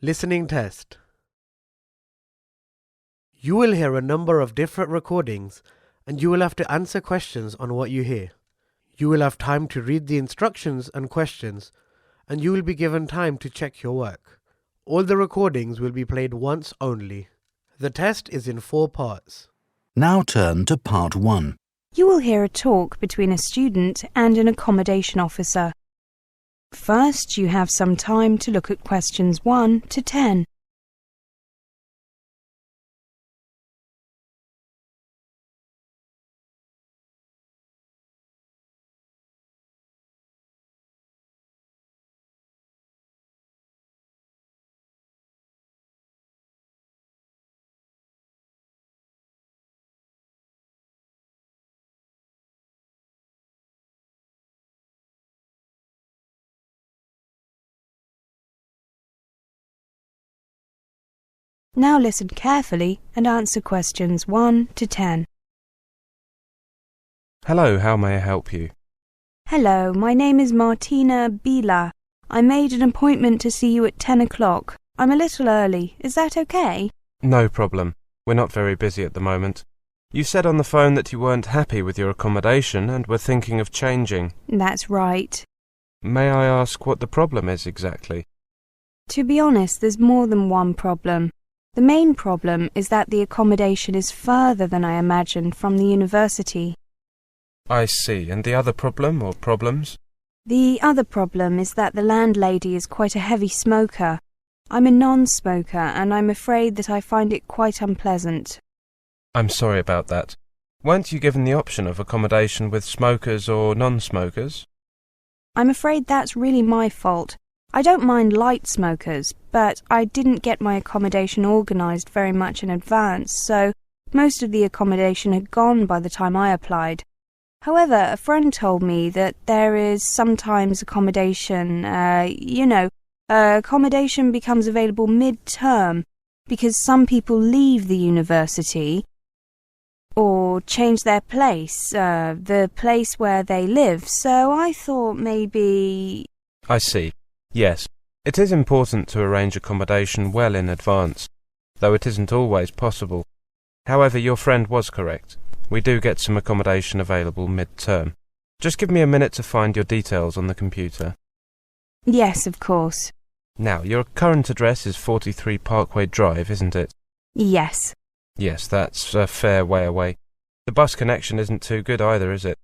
Listening test. You will hear a number of different recordings and you will have to answer questions on what you hear. You will have time to read the instructions and questions and you will be given time to check your work. All the recordings will be played once only. The test is in 4 parts. Now turn to part 1. You will hear a talk between a student and an accommodation officer. First, you have some time to look at questions 1 to 10. Now listen carefully and answer questions 1 to 10. Hello, how may I help you? Hello, my name is Martina Bila. I made an appointment to see you at 10 o'clock. I'm a little early. Is that okay? No problem. We're not very busy at the moment. You said on the phone that you weren't happy with your accommodation and were thinking of changing. That's right. May I ask what the problem is exactly? To be honest, there's more than one problem. The main problem is that the accommodation is further than I imagined from the university. I see. And the other problem or problems? The other problem is that the landlady is quite a heavy smoker. I'm a non-smoker and I'm afraid that I find it quite unpleasant. I'm sorry about that. Weren't you given the option of accommodation with smokers or non-smokers? I'm afraid that's really my fault. I don't mind light smokers, but I didn't get my accommodation organised very much in advance, so most of the accommodation had gone by the time I applied. However, a friend told me that there is sometimes accommodation, accommodation becomes available mid-term because some people leave the university or change their place, the place where they live, so I thought maybe... I see. Yes, it is important to arrange accommodation well in advance, though it isn't always possible. However, your friend was correct. We do get some accommodation available mid-term. Just give me a minute to find your details on the computer. Yes, of course. Now, your current address is 43 Parkway Drive, isn't it? Yes. Yes, that's a fair way away. The bus connection isn't too good either, is it?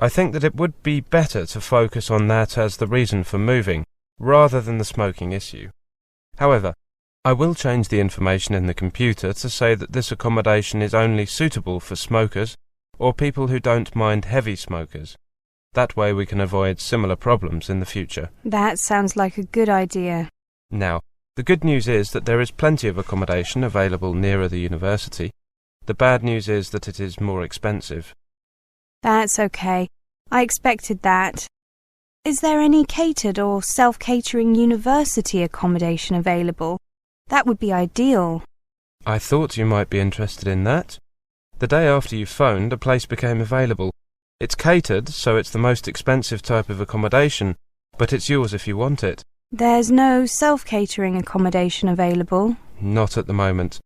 I think that it would be better to focus on that as the reason for moving, rather than the smoking issue. However, I will change the information in the computer to say that this accommodation is only suitable for smokers or people who don't mind heavy smokers. That way we can avoid similar problems in the future. That sounds like a good idea. Now, the good news is that there is plenty of accommodation available nearer the university. The bad news is that it is more expensive. That's okay. I expected that. Is there any catered or self-catering university accommodation available? That would be ideal. I thought you might be interested in that. The day after you phoned, a place became available. It's catered, so it's the most expensive type of accommodation, but it's yours if you want it. There's no self-catering accommodation available? Not at the moment.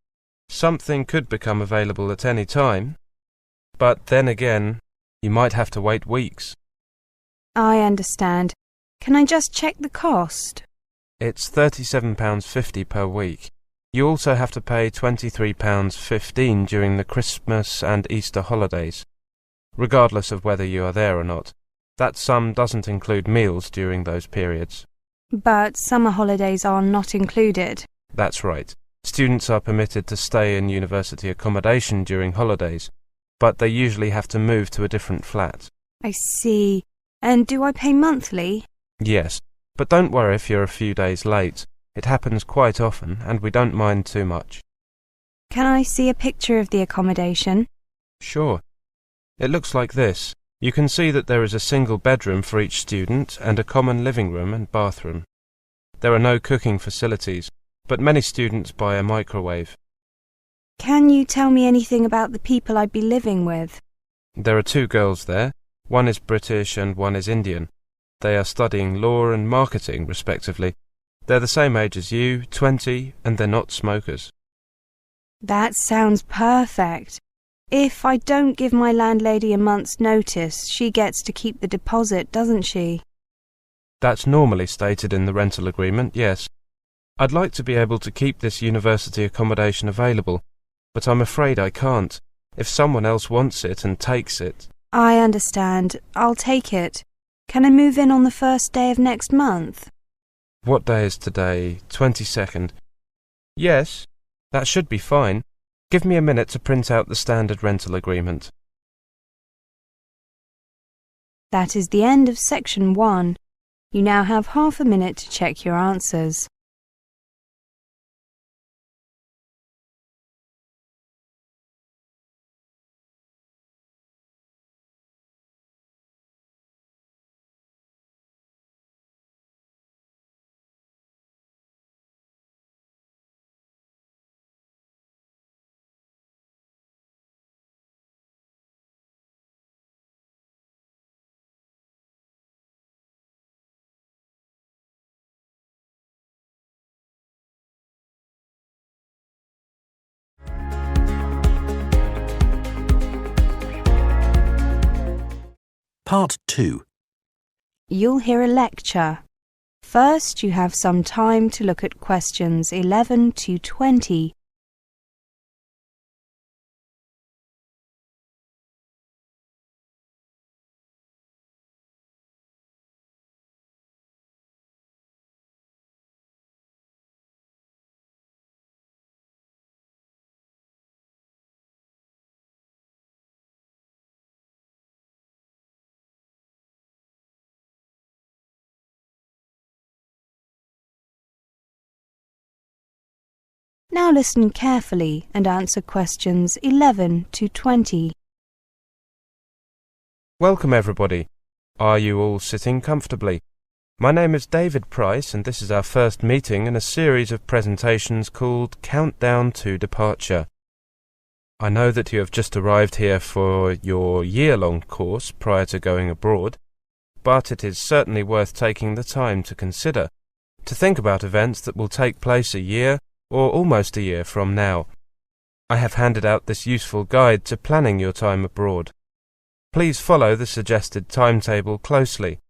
Something could become available at any time, but then again, you might have to wait weeks. I understand. Can I just check the cost? It's £37.50 per week. You also have to pay £23.15 during the Christmas and Easter holidays, regardless of whether you are there or not. That sum doesn't include meals during those periods. But summer holidays are not included. That's right. Students are permitted to stay in university accommodation during holidays, but they usually have to move to a different flat. I see. And do I pay monthly? Yes, but don't worry if you're a few days late. It happens quite often, and we don't mind too much. Can I see a picture of the accommodation? Sure. It looks like this. You can see that there is a single bedroom for each student and a common living room and bathroom. There are no cooking facilities, but many students buy a microwave. Can you tell me anything about the people I'd be living with? There are 2 girls there. One is British and one is Indian. They are studying law and marketing, respectively. They're the same age as you, 20, and they're not smokers. That sounds perfect. If I don't give my landlady a month's notice, she gets to keep the deposit, doesn't she? That's normally stated in the rental agreement, yes. I'd like to be able to keep this university accommodation available, but I'm afraid I can't. If someone else wants it and takes it... I understand. I'll take it. Can I move in on the first day of next month? What day is today? 22nd. Yes, that should be fine. Give me a minute to print out the standard rental agreement. That is the end of section 1. You now have half a minute to check your answers. Part 2. You'll hear a lecture. First, you have some time to look at questions 11 to 20. Now listen carefully and answer questions 11 to 20. Welcome everybody. Are you all sitting comfortably? My name is David Price and this is our first meeting in a series of presentations called Countdown to Departure. I know that you have just arrived here for your year-long course prior to going abroad, but it is certainly worth taking the time to consider, to think about events that will take place a year or almost a year from now. I have handed out this useful guide to planning your time abroad. Please follow the suggested timetable closely.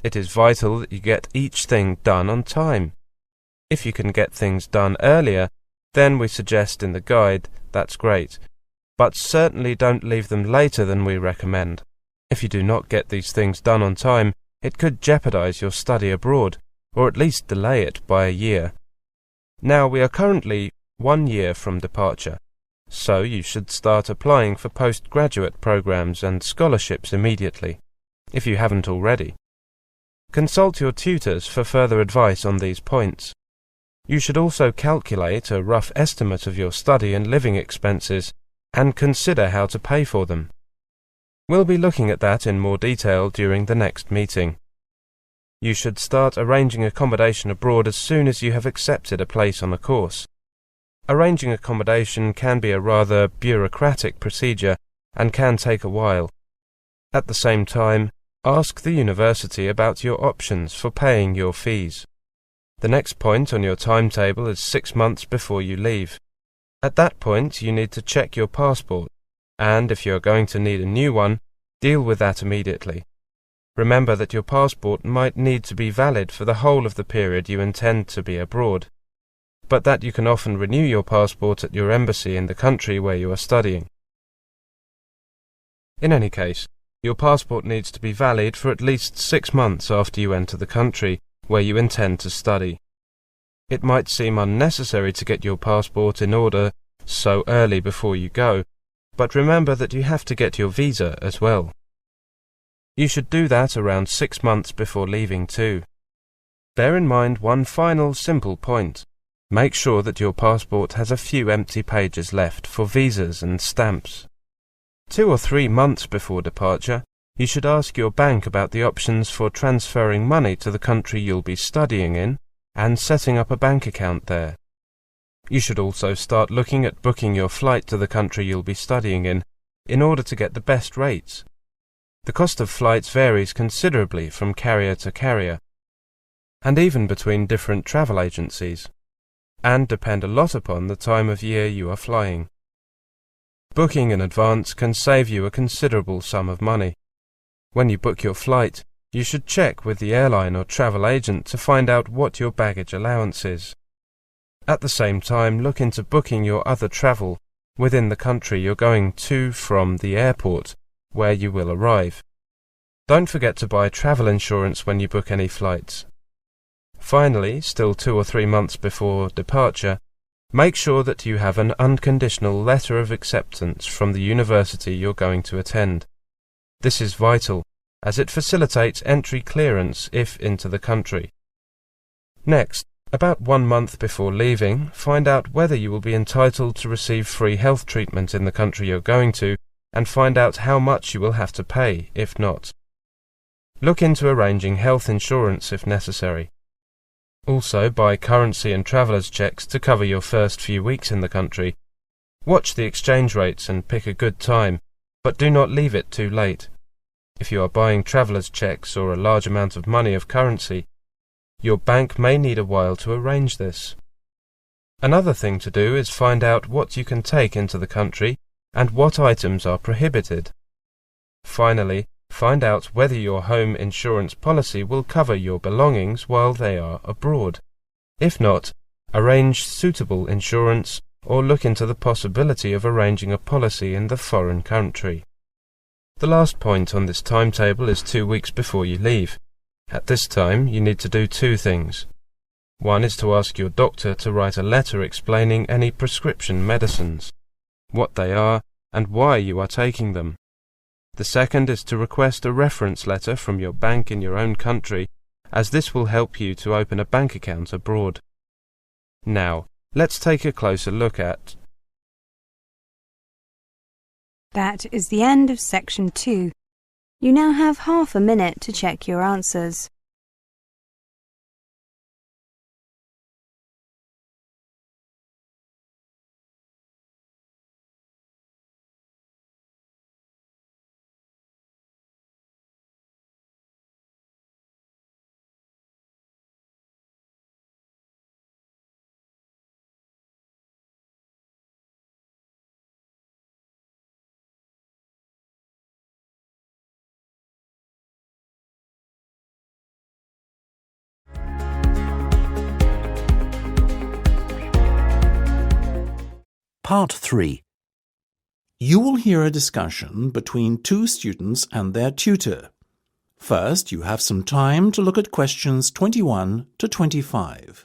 It is vital that you get each thing done on time. If you can get things done earlier, then we suggest in the guide, that's great. But certainly don't leave them later than we recommend. If you do not get these things done on time, it could jeopardize your study abroad, or at least delay it by a year. Now, we are currently 1 year from departure, so you should start applying for postgraduate programs and scholarships immediately, if you haven't already. Consult your tutors for further advice on these points. You should also calculate a rough estimate of your study and living expenses and consider how to pay for them. We'll be looking at that in more detail during the next meeting. You should start arranging accommodation abroad as soon as you have accepted a place on a course. Arranging accommodation can be a rather bureaucratic procedure and can take a while. At the same time, ask the university about your options for paying your fees. The next point on your timetable is 6 months before you leave. At that point, you need to check your passport, and if you are going to need a new one, deal with that immediately. Remember that your passport might need to be valid for the whole of the period you intend to be abroad, but that you can often renew your passport at your embassy in the country where you are studying. In any case, your passport needs to be valid for at least 6 months after you enter the country where you intend to study. It might seem unnecessary to get your passport in order so early before you go, but remember that you have to get your visa as well. You should do that around 6 months before leaving too. Bear in mind one final simple point. Make sure that your passport has a few empty pages left for visas and stamps. 2 or 3 months before departure, you should ask your bank about the options for transferring money to the country you'll be studying in and setting up a bank account there. You should also start looking at booking your flight to the country you'll be studying in order to get the best rates. The cost of flights varies considerably from carrier to carrier. and even between different travel agencies, and depend a lot upon the time of year you are flying. Booking in advance can save you a considerable sum of money. When you book your flight, you should check with the airline or travel agent to find out what your baggage allowance is. At the same time, look into booking your other travel within the country you're going to from the airport where you will arrive. Don't forget to buy travel insurance when you book any flights. Finally, still 2 or 3 months before departure, make sure that you have an unconditional letter of acceptance from the university you're going to attend. This is vital, as it facilitates entry clearance if into the country. Next, about 1 month before leaving, find out whether you will be entitled to receive free health treatment in the country you're going to, and find out how much you will have to pay if not. Look into arranging health insurance if necessary. Also, buy currency and traveller's checks to cover your first few weeks in the country. Watch the exchange rates and pick a good time, but do not leave it too late. If you are buying traveller's checks or a large amount of money of currency, your bank may need a while to arrange this. Another thing to do is find out what you can take into the country and what items are prohibited. Finally, find out whether your home insurance policy will cover your belongings while they are abroad. If not, arrange suitable insurance or look into the possibility of arranging a policy in the foreign country. The last point on this timetable is 2 weeks before you leave. At this time, you need to do 2 things. One is to ask your doctor to write a letter explaining any prescription medicines, what they are, and why you are taking them. The second is to request a reference letter from your bank in your own country, as this will help you to open a bank account abroad. Now, let's take a closer look at. That is the end of section 2. You now have half a minute to check your answers. Part 3. You will hear a discussion between 2 students and their tutor. First, you have some time to look at questions 21 to 25.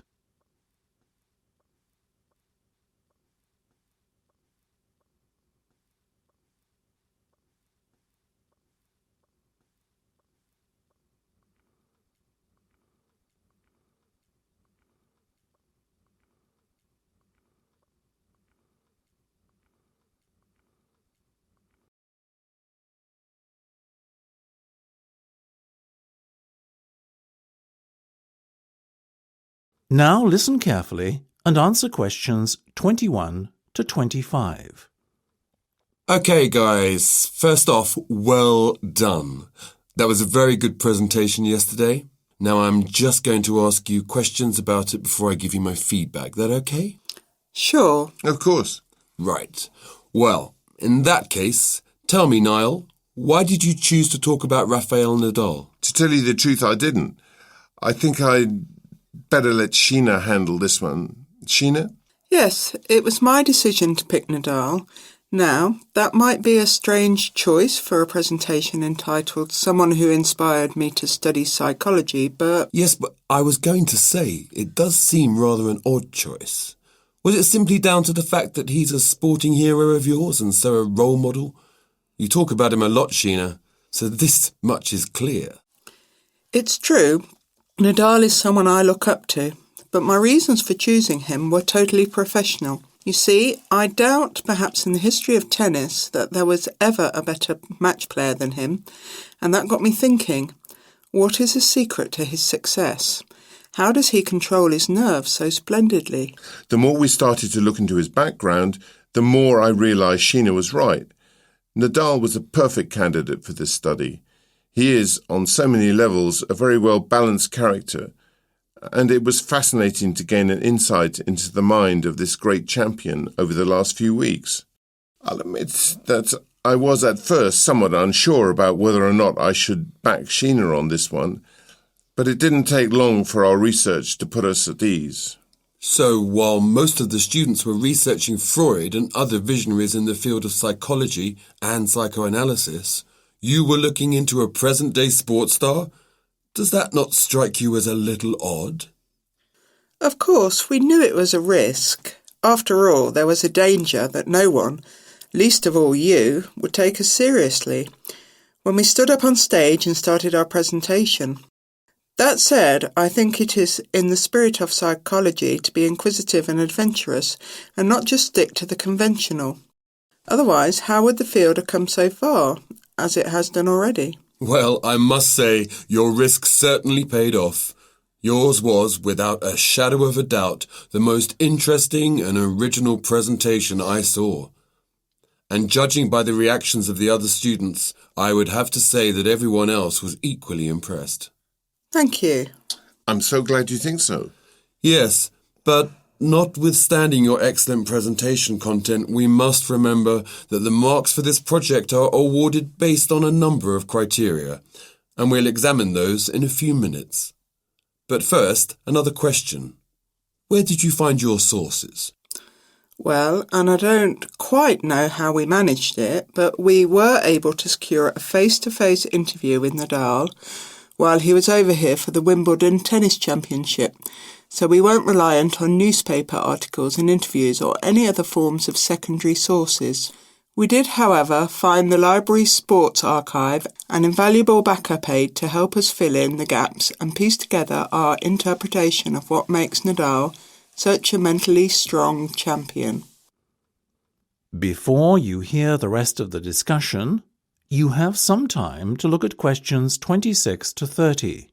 Now listen carefully and answer questions 21 to 25. Okay, guys. First off, well done. That was a very good presentation yesterday. Now I'm just going to ask you questions about it before I give you my feedback. That okay? Sure. Of course. Right. Well, in that case, tell me, Niall, why did you choose to talk about Rafael Nadal? To tell you the truth, I didn't. I think I'd better let Sheena handle this one. Sheena? Yes, it was my decision to pick Nadal. Now, that might be a strange choice for a presentation entitled Someone Who Inspired Me to Study Psychology, but... Yes, but I was going to say, it does seem rather an odd choice. Was it simply down to the fact that he's a sporting hero of yours and so a role model? You talk about him a lot, Sheena, so this much is clear. It's true. Nadal is someone I look up to, but my reasons for choosing him were totally professional. You see, I doubt perhaps in the history of tennis that there was ever a better match player than him, and that got me thinking, what is the secret to his success? How does he control his nerves so splendidly? The more we started to look into his background, the more I realised Sheena was right. Nadal was a perfect candidate for this study. He is, on so many levels, a very well-balanced character, and it was fascinating to gain an insight into the mind of this great champion over the last few weeks. I'll admit that I was at first somewhat unsure about whether or not I should back Sheena on this one, but it didn't take long for our research to put us at ease. So, while most of the students were researching Freud and other visionaries in the field of psychology and psychoanalysis, you were looking into a present-day sports star? Does that not strike you as a little odd? Of course, we knew it was a risk. After all, there was a danger that no one, least of all you, would take us seriously when we stood up on stage and started our presentation. That said, I think it is in the spirit of psychology to be inquisitive and adventurous and not just stick to the conventional. Otherwise, how would the field have come so far, as it has done already? Well, I must say, your risk certainly paid off. Yours was, without a shadow of a doubt, the most interesting and original presentation I saw. And judging by the reactions of the other students, I would have to say that everyone else was equally impressed. Thank you. I'm so glad you think so. Yes, but notwithstanding your excellent presentation content, we must remember that the marks for this project are awarded based on a number of criteria, and we'll examine those in a few minutes. But first, another question. Where did you find your sources? Well, and I don't quite know how we managed it, but we were able to secure a face-to-face interview with Nadal while he was over here for the Wimbledon Tennis Championship, so we weren't reliant on newspaper articles and interviews or any other forms of secondary sources. We did, however, find the library's sports archive an invaluable backup aid to help us fill in the gaps and piece together our interpretation of what makes Nadal such a mentally strong champion. Before you hear the rest of the discussion, you have some time to look at questions 26 to 30.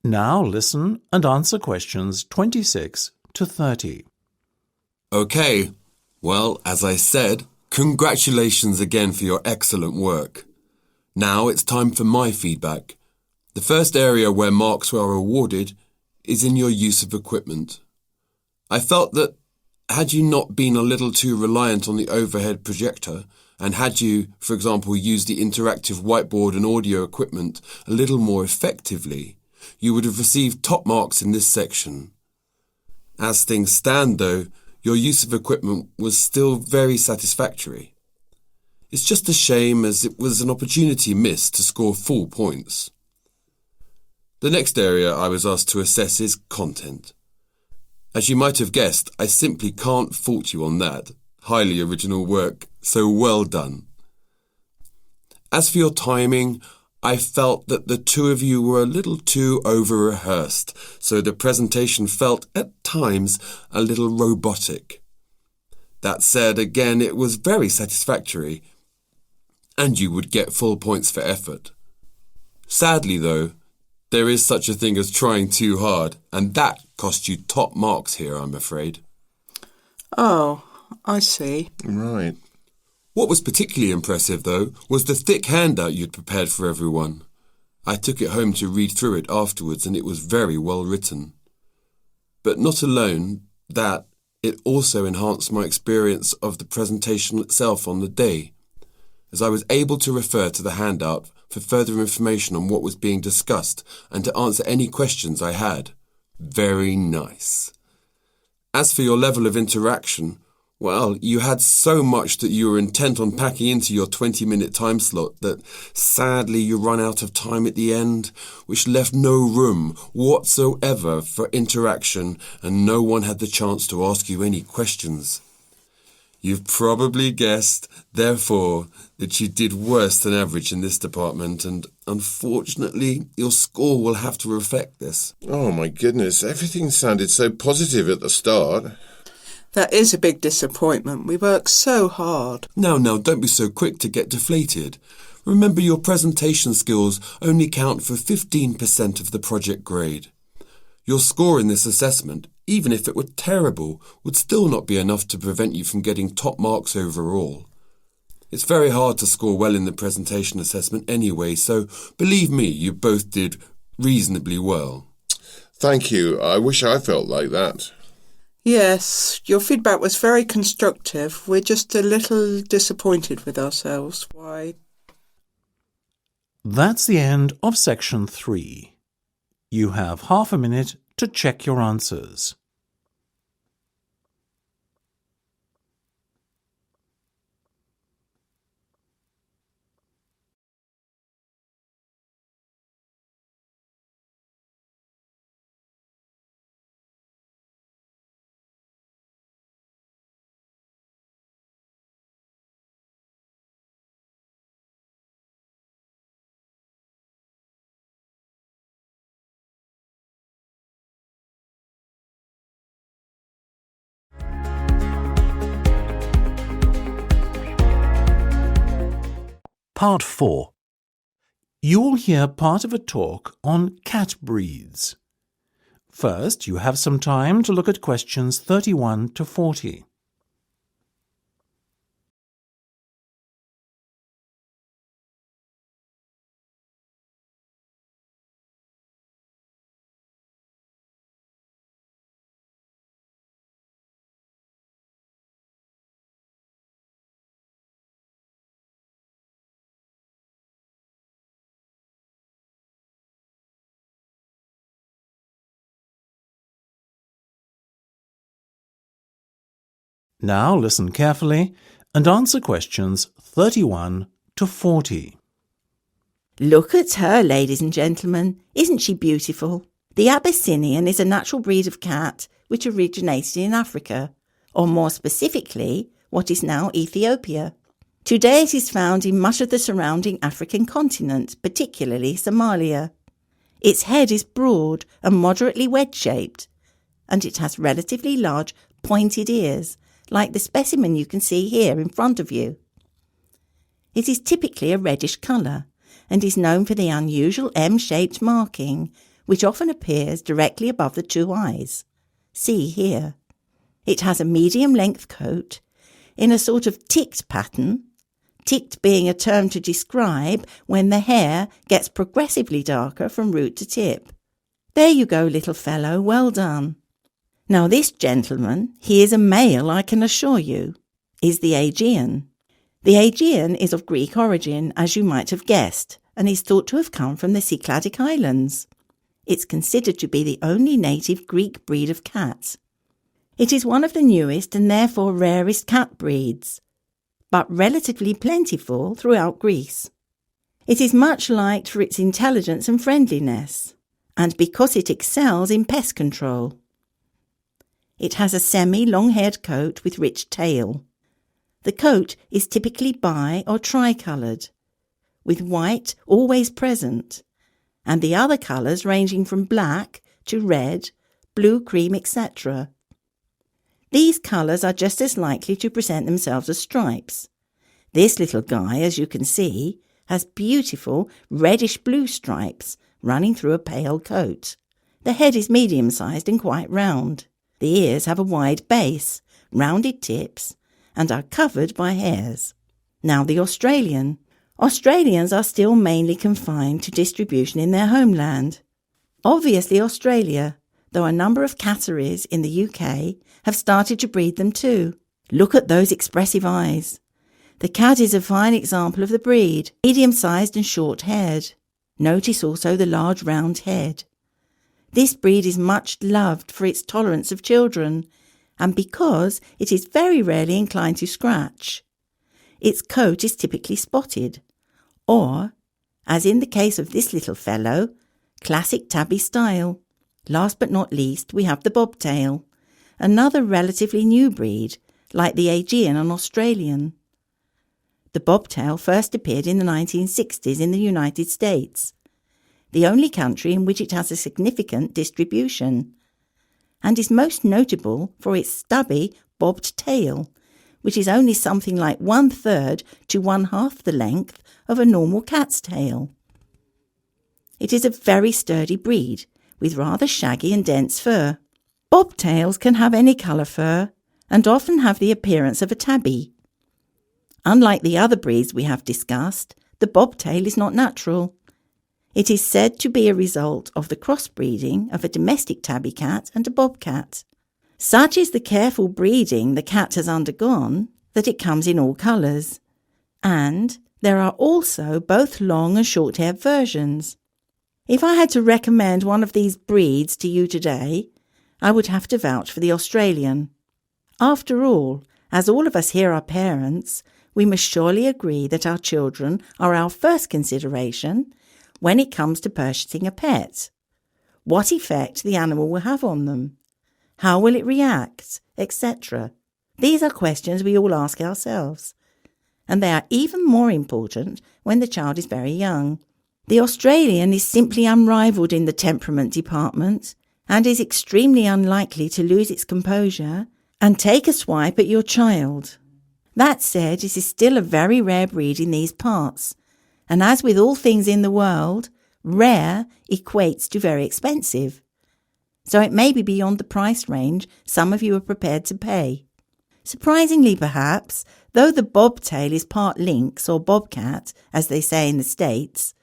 Now listen and answer questions 26 to 30. Okay, well, as I said, congratulations again for your excellent work. Now it's time for my feedback. The first area where marks were awarded is in your use of equipment. I felt that had you not been a little too reliant on the overhead projector, and had you, for example, used the interactive whiteboard and audio equipment a little more effectively, you would have received top marks in this section. As things stand, though, your use of equipment was still very satisfactory. It's just a shame as it was an opportunity missed to score full points. The next area I was asked to assess is content. As you might have guessed, I simply can't fault you on that. Highly original work, so well done. As for your timing, I felt that the two of you were a little too over-rehearsed, so the presentation felt, at times, a little robotic. That said, again, it was very satisfactory, and you would get full points for effort. Sadly, though, there is such a thing as trying too hard, and that cost you top marks here, I'm afraid. Oh, I see. Right. What was particularly impressive, though, was the thick handout you'd prepared for everyone. I took it home to read through it afterwards, and it was very well written. But not alone that, it also enhanced my experience of the presentation itself on the day, as I was able to refer to the handout for further information on what was being discussed and to answer any questions I had. Very nice. As for your level of interaction, well, you had so much that you were intent on packing into your 20-minute time slot that sadly you run out of time at the end, which left no room whatsoever for interaction and no one had the chance to ask you any questions. You've probably guessed, therefore, that you did worse than average in this department, and unfortunately, your score will have to reflect this. Oh my goodness, everything sounded so positive at the start. That is a big disappointment. We worked so hard. Now, don't be so quick to get deflated. Remember, your presentation skills only count for 15% of the project grade. Your score in this assessment, even if it were terrible, would still not be enough to prevent you from getting top marks overall. It's very hard to score well in the presentation assessment anyway, so believe me, you both did reasonably well. Thank you. I wish I felt like that. Yes, your feedback was very constructive. We're just a little disappointed with ourselves. Why? That's the end of section 3. You have half a minute to check your answers. Part 4. You will hear part of a talk on cat breeds. First, you have some time to look at questions 31 to 40. Now listen carefully and answer questions 31 to 40. Look at her, ladies and gentlemen. Isn't she beautiful? The Abyssinian is a natural breed of cat which originated in Africa, or more specifically, what is now Ethiopia. Today it is found in much of the surrounding African continent, particularly Somalia. Its head is broad and moderately wedge-shaped, and it has relatively large pointed ears, like the specimen you can see here in front of you. It is typically a reddish colour and is known for the unusual M-shaped marking, which often appears directly above the two eyes. See here. It has a medium-length coat in a sort of ticked pattern, ticked being a term to describe when the hair gets progressively darker from root to tip. There you go, little fellow, well done. Now this gentleman, he is a male, I can assure you, is the Aegean. The Aegean is of Greek origin, as you might have guessed, and is thought to have come from the Cycladic Islands. It's considered to be the only native Greek breed of cat. It is one of the newest and therefore rarest cat breeds, but relatively plentiful throughout Greece. It is much liked for its intelligence and friendliness, and because it excels in pest control. It has a semi-long-haired coat with rich tail. The coat is typically bi- or tri-coloured, with white always present, and the other colours ranging from black to red, blue, cream, etc. These colours are just as likely to present themselves as stripes. This little guy, as you can see, has beautiful reddish-blue stripes running through a pale coat. The head is medium-sized and quite round. The ears have a wide base, rounded tips, and are covered by hairs. Now the Australian. Australians are still mainly confined to distribution in their homeland. Obviously Australia, though a number of catteries in the UK have started to breed them too. Look at those expressive eyes. The cat is a fine example of the breed, medium-sized and short-haired. Notice also the large round head. This breed is much loved for its tolerance of children, and because it is very rarely inclined to scratch. Its coat is typically spotted, or, as in the case of this little fellow, classic tabby style. Last but not least, we have the bobtail, another relatively new breed, like the Aegean and Australian. The bobtail first appeared in the 1960s in the United States, the only country in which it has a significant distribution, and is most notable for its stubby, bobbed tail, which is only something like 1/3 to 1/2 the length of a normal cat's tail. It is a very sturdy breed, with rather shaggy and dense fur. Bobtails can have any colour fur, and often have the appearance of a tabby. Unlike the other breeds we have discussed, the bobtail is not natural. It is said to be a result of the crossbreeding of a domestic tabby cat and a bobcat. Such is the careful breeding the cat has undergone that it comes in all colours, and there are also both long and short-haired versions. If I had to recommend one of these breeds to you today, I would have to vouch for the Australian. After all, as all of us here are parents, we must surely agree that our children are our first consideration when it comes to purchasing a pet. What effect the animal will have on them, how will it react, etc. These are questions we all ask ourselves, and they are even more important when the child is very young. The Australian is simply unrivalled in the temperament department and is extremely unlikely to lose its composure and take a swipe at your child. That said, it is still a very rare breed in these parts, and as with all things in the world, rare equates to very expensive. So it may be beyond the price range some of you are prepared to pay. Surprisingly perhaps, though the bobtail is part lynx or bobcat, as they say in the States,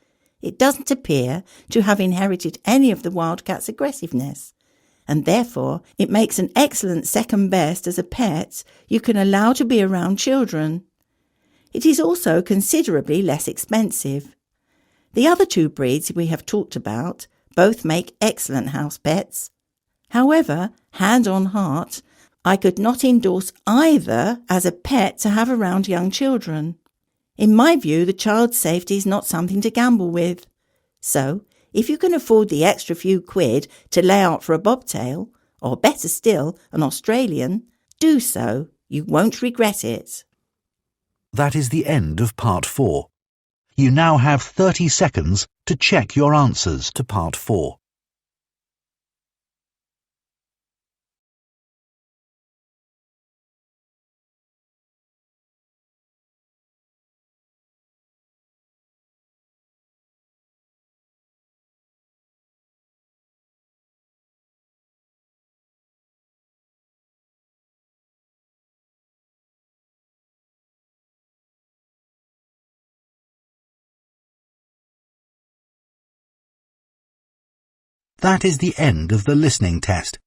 it doesn't appear to have inherited any of the wildcat's aggressiveness, and therefore it makes an excellent second best as a pet you can allow to be around children. It is also considerably less expensive. The other two breeds we have talked about both make excellent house pets. However, hand on heart, I could not endorse either as a pet to have around young children. In my view, the child's safety is not something to gamble with. So, if you can afford the extra few quid to lay out for a bobtail, or better still, an Australian, do so. You won't regret it. That is the end of Part 4. You now have 30 seconds to check your answers to Part 4. That is the end of the listening test.